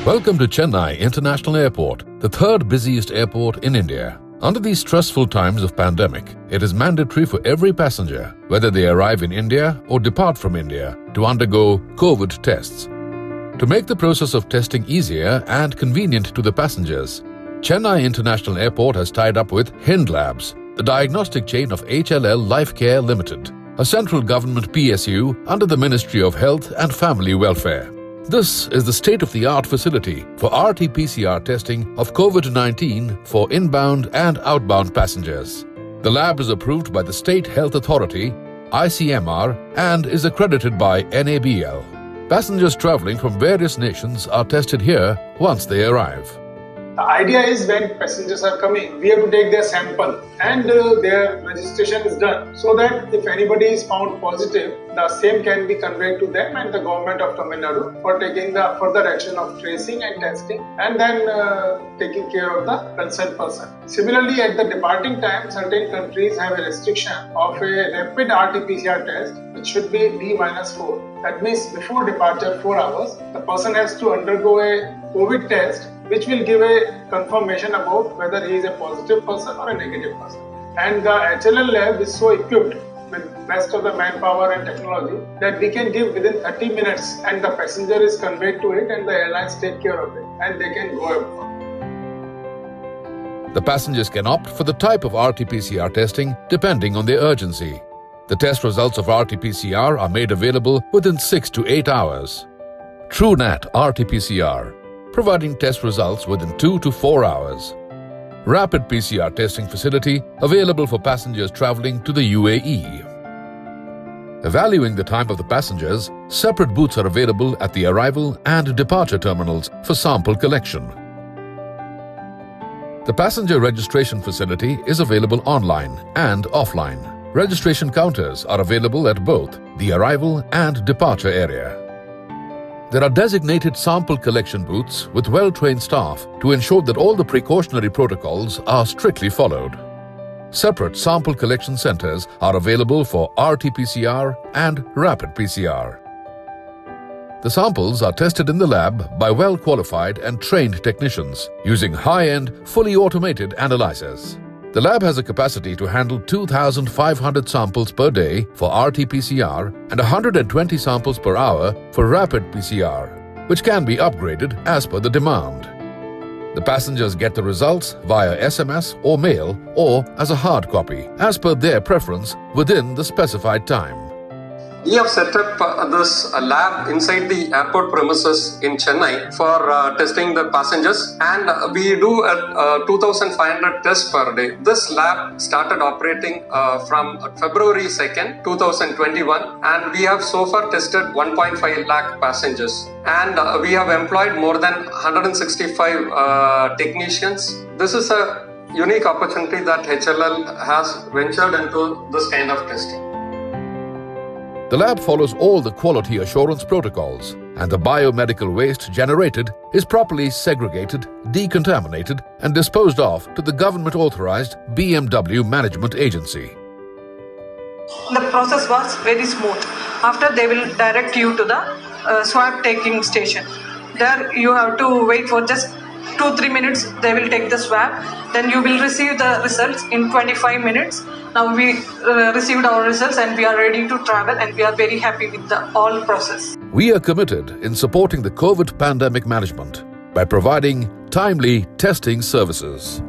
Welcome to Chennai International Airport, the third busiest airport in India. Under these stressful times of pandemic, it is mandatory for every passenger, whether they arrive in India or depart from India, to undergo COVID tests. To make the process of testing easier and convenient to the passengers, Chennai International Airport has tied up with Hind Labs, the diagnostic chain of HLL Lifecare Limited, a central government PSU under the Ministry of Health and Family Welfare. This is the state-of-the-art facility for RT-PCR testing of COVID-19 for inbound and outbound passengers. The lab is approved by the State Health Authority, ICMR, and is accredited by NABL. Passengers traveling from various nations are tested here once they arrive. The idea is when passengers are coming, we have to take their sample and their registration is done so that if anybody is found positive, the same can be conveyed to them and the government of Tamil Nadu for taking the further action of tracing and testing and then taking care of the concerned person. Similarly, at the departing time, certain countries have a restriction of a rapid RT-PCR test which should be D-4. That means before departure 4 hours, the person has to undergo a COVID test which will give a confirmation about whether he is a positive person or a negative person. And the HLL lab is so equipped with best of the manpower and technology that we can give within 30 minutes and the passenger is conveyed to it and the airlines take care of it and they can go abroad. The passengers can opt for the type of RT-PCR testing depending on their urgency. The test results of RT-PCR are made available within 6 to 8 hours. TrueNat RT-PCR, providing test results within 2 to 4 hours. Rapid PCR testing facility available for passengers traveling to the UAE. Evaluating the time of the passengers, separate booths are available at the arrival and departure terminals for sample collection. The passenger registration facility is available online and offline. Registration counters are available at both the arrival and departure area. There are designated sample collection booths with well-trained staff to ensure that all the precautionary protocols are strictly followed. Separate sample collection centers are available for RT-PCR and rapid PCR. The samples are tested in the lab by well-qualified and trained technicians using high-end, fully automated analyzers. The lab has a capacity to handle 2,500 samples per day for RT-PCR and 120 samples per hour for rapid PCR, which can be upgraded as per the demand. The passengers get the results via SMS or mail or as a hard copy, as per their preference within the specified time. We have set up this lab inside the airport premises in Chennai for testing the passengers, and we do 2,500 tests per day. This lab started operating from February 2nd, 2021, and we have so far tested 1.5 lakh passengers. And we have employed more than 165 technicians. This is a unique opportunity that HLL has ventured into this kind of testing. The lab follows all the quality assurance protocols, and the biomedical waste generated is properly segregated, decontaminated, and disposed of to the government-authorized BMW Management Agency. The process was very smooth. After, they will direct you to the swab taking station. There you have to wait for just 2-3 minutes. They will take the swab. Then you will receive the results in 25 minutes. Now we received our results and we are ready to travel, and we are very happy with the all process. We are committed in supporting the COVID pandemic management by providing timely testing services.